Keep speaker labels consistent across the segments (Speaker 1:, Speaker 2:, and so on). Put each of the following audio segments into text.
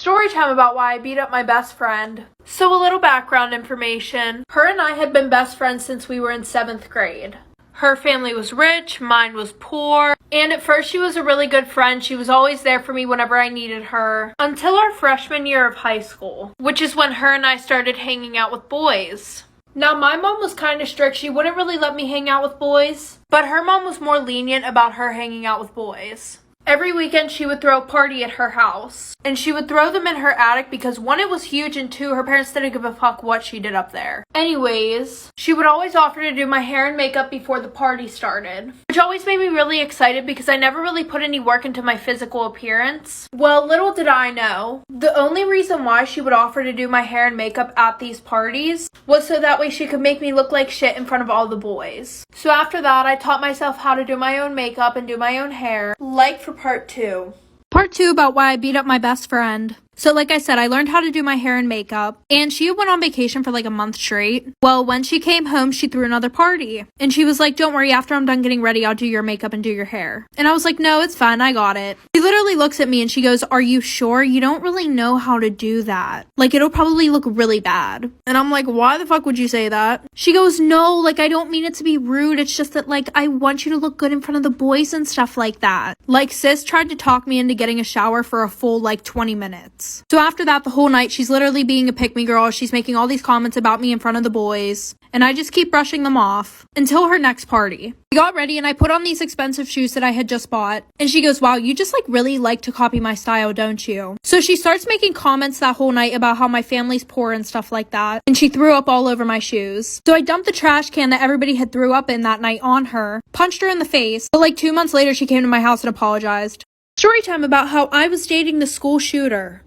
Speaker 1: Story time about why I beat up my best friend. So a little background information. Her and I had been best friends since we were in 7th grade. Her family was rich, mine was poor, and at first she was a really good friend. She was always there for me whenever I needed her, until our freshman year of high school, which is when her and I started hanging out with boys. Now, my mom was kind of strict. She wouldn't really let me hang out with boys, but her mom was more lenient about her hanging out with boys. Every weekend she would throw a party at her house, and she would throw them in her attic because one, it was huge, and two, her parents didn't give a fuck what she did up there. Anyways, she would always offer to do my hair and makeup before the party started, which always made me really excited because I never really put any work into my physical appearance. Well, little did I know, the only reason why she would offer to do my hair and makeup at these parties was so that way she could make me look like shit in front of all the boys. So after that, I taught myself how to do my own makeup and do my own hair, like for part 2. Part 2 about why I beat up my best friend. So like I said, I learned how to do my hair and makeup, and she went on vacation for like a month straight. Well, when she came home, she threw another party, and she was like, don't worry, after I'm done getting ready, I'll do your makeup and do your hair. And I was like, no, it's fine, I got it. She literally looks at me and she goes, are you sure? You don't really know how to do that. Like, it'll probably look really bad. And I'm like, why the fuck would you say that? She goes, no, like, I don't mean it to be rude. It's just that, like, I want you to look good in front of the boys and stuff like that. Like, sis tried to talk me into getting a shower for a full, like, 20 minutes. So after that, the whole night, she's literally being a pick-me girl. She's making all these comments about me in front of the boys, and I just keep brushing them off until her next party. We got ready, and I put on these expensive shoes that I had just bought, and she goes, wow, you just like really like to copy my style, don't you? So she starts making comments that whole night about how my family's poor and stuff like that, and she threw up all over my shoes. So I dumped the trash can that everybody had threw up in that night on her, punched her in the face, but like 2 months later, she came to my house and apologized. Story time about how I was dating the school shooter.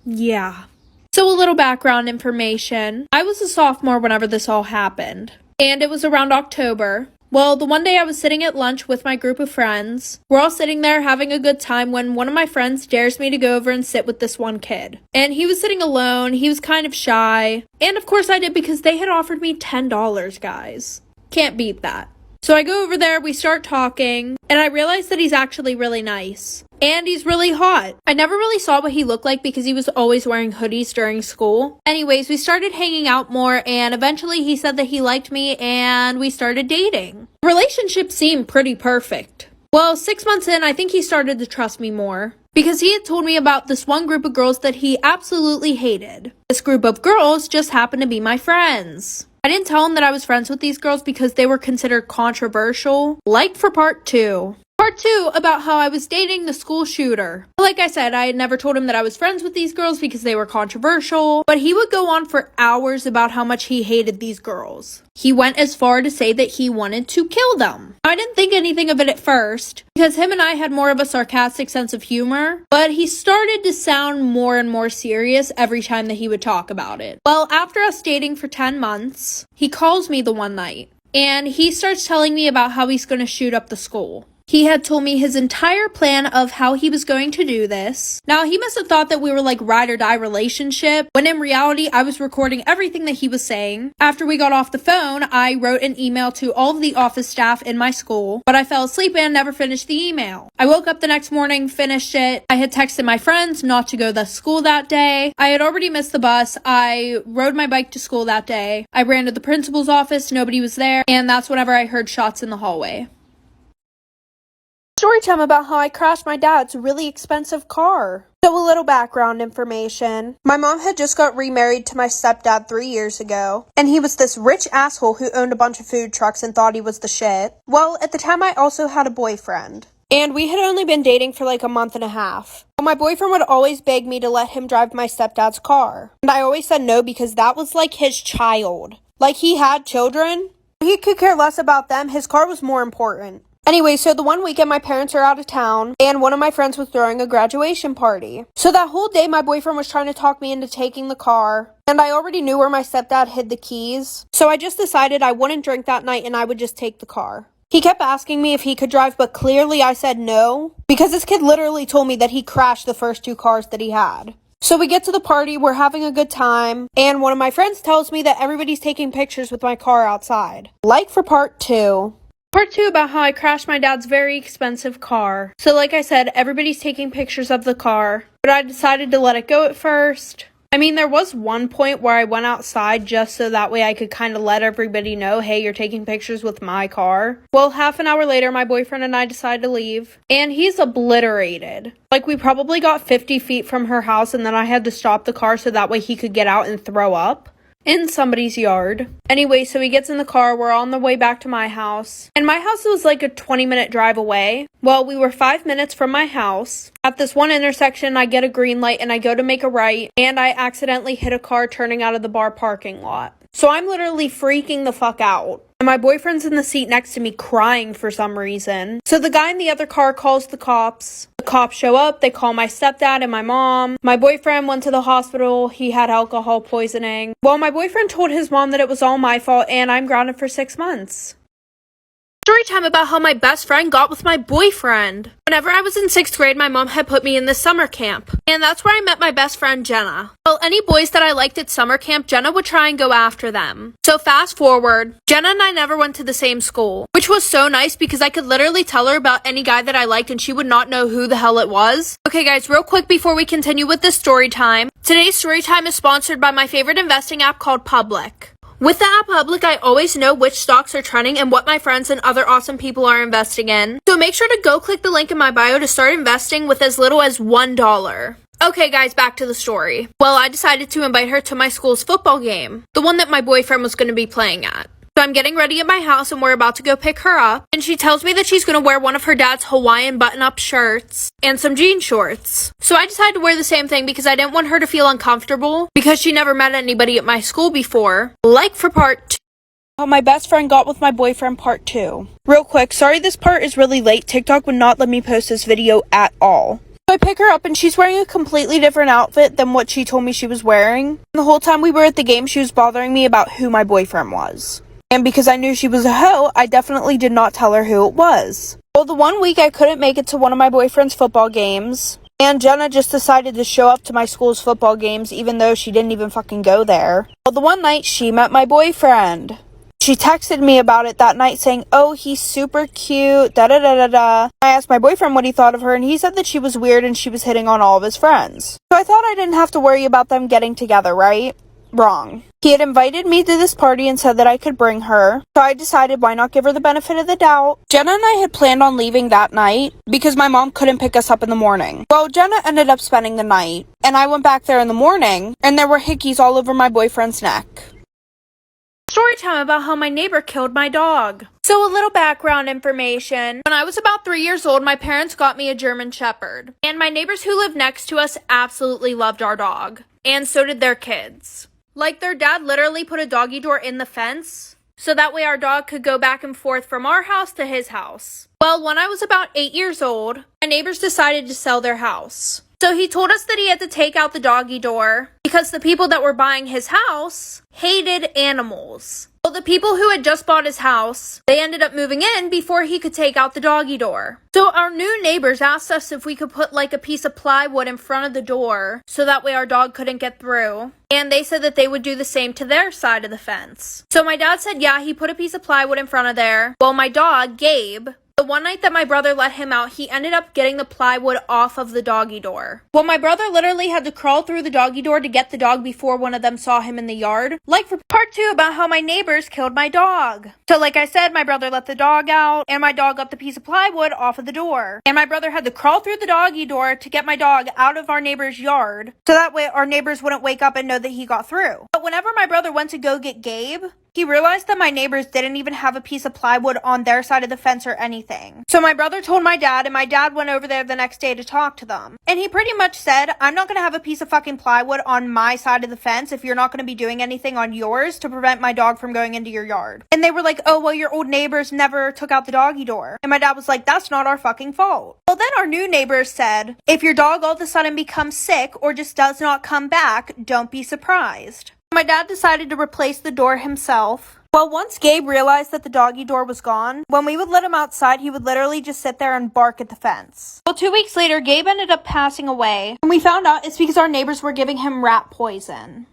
Speaker 1: Yeah. So a little background information. I was a sophomore whenever this all happened, and it was around October. Well, the one day I was sitting at lunch with my group of friends. We're all sitting there having a good time when one of my friends dares me to go over and sit with this one kid. And he was sitting alone. He was kind of shy. And of course I did because they had offered me $10, guys. Can't beat that. So I go over there, we start talking, and I realize that he's actually really nice. And he's really hot. I never really saw what he looked like because he was always wearing hoodies during school. Anyways, we started hanging out more, and eventually he said that he liked me, and we started dating. The relationship seemed pretty perfect. Well, 6 months in, I think he started to trust me more, because he had told me about this one group of girls that he absolutely hated. This group of girls just happened to be my friends. I didn't tell him that I was friends with these girls because they were considered controversial, like for part 2. Part 2 about how I was dating the school shooter. Like I said, I had never told him that I was friends with these girls because they were controversial, but he would go on for hours about how much he hated these girls. He went as far to say that he wanted to kill them. I didn't think anything of it at first, because him and I had more of a sarcastic sense of humor, but he started to sound more and more serious every time that he would talk about it. Well, after us dating for 10 months, he calls me the one night, and he starts telling me about how he's going to shoot up the school. He had told me his entire plan of how he was going to do this. Now, he must have thought that we were like ride or die relationship, when in reality, I was recording everything that he was saying. After we got off the phone, I wrote an email to all of the office staff in my school, but I fell asleep and never finished the email. I woke up the next morning, finished it. I had texted my friends not to go to school that day. I had already missed the bus. I rode my bike to school that day. I ran to the principal's office, nobody was there, and that's whenever I heard shots in the hallway. Story time about how I crashed my dad's really expensive car. So a little background information. My mom had just got remarried to my stepdad 3 years ago, and he was this rich asshole who owned a bunch of food trucks and thought he was the shit. Well, at the time I also had a boyfriend, and we had only been dating for like a month and a half. My boyfriend would always beg me to let him drive my stepdad's car, and I always said no because that was like his child. Like, he had children. He could care less about them. His car was more important. Anyway, so the one weekend my parents are out of town, and one of my friends was throwing a graduation party. So that whole day my boyfriend was trying to talk me into taking the car, and I already knew where my stepdad hid the keys. So I just decided I wouldn't drink that night and I would just take the car. He kept asking me if he could drive, but clearly I said no, because this kid literally told me that he crashed the first 2 cars that he had. So we get to the party, we're having a good time, and one of my friends tells me that everybody's taking pictures with my car outside. Like for part 2. Part 2 about how I crashed my dad's very expensive car. So like I said, everybody's taking pictures of the car. But but I decided to let it go at first. I mean, there was one point where I went outside just so that way I could kind of let everybody know, hey, you're taking pictures with my car. Well, half an hour later, my boyfriend and I decided to leave, and he's obliterated. Like, we probably got 50 feet from her house, and then I had to stop the car so that way he could get out and throw up in somebody's yard. Anyway, so he gets in the car, we're on the way back to my house, and my house was like a 20-minute drive away. Well, we were 5 minutes from my house. At this one intersection, I get a green light and I go to make a right, and I accidentally hit a car turning out of the bar parking lot. So I'm literally freaking the fuck out. And my boyfriend's in the seat next to me crying for some reason. So the guy in the other car calls the cops. The cops show up, they call my stepdad and my mom. My boyfriend went to the hospital, he had alcohol poisoning. Well, my boyfriend told his mom that it was all my fault and I'm grounded for 6 months. Story time about how my best friend got with my boyfriend. Whenever I was in 6th grade, my mom had put me in this summer camp. And that's where I met my best friend, Jenna. Well, any boys that I liked at summer camp, Jenna would try and go after them. So fast forward, Jenna and I never went to the same school, which was so nice because I could literally tell her about any guy that I liked and she would not know who the hell it was. Okay guys, real quick before we continue with this story time. Today's story time is sponsored by my favorite investing app called Public. With the app Public, I always know which stocks are trending and what my friends and other awesome people are investing in. So make sure to go click the link in my bio to start investing with as little as $1. Okay guys, back to the story. Well, I decided to invite her to my school's football game, the one that my boyfriend was going to be playing at. So I'm getting ready at my house and we're about to go pick her up. And she tells me that she's going to wear one of her dad's Hawaiian button-up shirts and some jean shorts. So I decided to wear the same thing because I didn't want her to feel uncomfortable because she never met anybody at my school before. Like for part 2. How my best friend got with my boyfriend part 2. Real quick, sorry this part is really late. TikTok would not let me post this video at all. So I pick her up and she's wearing a completely different outfit than what she told me she was wearing. And the whole time we were at the game, she was bothering me about who my boyfriend was. And because I knew she was a hoe, I definitely did not tell her who it was. Well, the one week I couldn't make it to one of my boyfriend's football games, and Jenna just decided to show up to my school's football games even though she didn't even fucking go there. Well, the one night she met my boyfriend. She texted me about it that night saying, oh, he's super cute, da-da-da-da-da. I asked my boyfriend what he thought of her, and he said that she was weird and she was hitting on all of his friends. So I thought I didn't have to worry about them getting together, right? Wrong. He had invited me to this party and said that I could bring her, so I decided why not give her the benefit of the doubt. Jenna and I had planned on leaving that night because my mom couldn't pick us up in the morning. Well, Jenna ended up spending the night, and I went back there in the morning, and there were hickeys all over my boyfriend's neck. Story time about how my neighbor killed my dog. So a little background information. When I was about 3 years old, my parents got me a German Shepherd, and my neighbors who lived next to us absolutely loved our dog, and so did their kids. Like, their dad literally put a doggy door in the fence, so that way our dog could go back and forth from our house to his house. Well, when I was about 8 years old, my neighbors decided to sell their house. So he told us that he had to take out the doggy door because the people that were buying his house hated animals. Well, the people who had just bought his house, they ended up moving in before he could take out the doggy door. So our new neighbors asked us if we could put like a piece of plywood in front of the door so that way our dog couldn't get through. And they said that they would do the same to their side of the fence. So my dad said, yeah, he put a piece of plywood in front of there. Well, my dog, Gabe, the one night that my brother let him out, he ended up getting the plywood off of the doggy door. Well, my brother literally had to crawl through the doggy door to get the dog before one of them saw him in the yard. Like for part 2 about how my neighbors killed my dog. So like I said, my brother let the dog out, and my dog got the piece of plywood off of the door. And my brother had to crawl through the doggy door to get my dog out of our neighbor's yard, so that way our neighbors wouldn't wake up and know that he got through. But whenever my brother went to go get Gabe, he realized that my neighbors didn't even have a piece of plywood on their side of the fence or anything. So my brother told my dad, and my dad went over there the next day to talk to them. And he pretty much said, I'm not going to have a piece of fucking plywood on my side of the fence if you're not going to be doing anything on yours to prevent my dog from going into your yard. And they were like, oh, well, your old neighbors never took out the doggy door. And my dad was like, that's not our fucking fault. Well, then our new neighbors said, if your dog all of a sudden becomes sick or just does not come back, don't be surprised. My dad decided to replace the door himself. Well, once Gabe realized that the doggy door was gone, when we would let him outside, he would literally just sit there and bark at the fence. Well, 2 weeks later, Gabe ended up passing away, and we found out it's because our neighbors were giving him rat poison.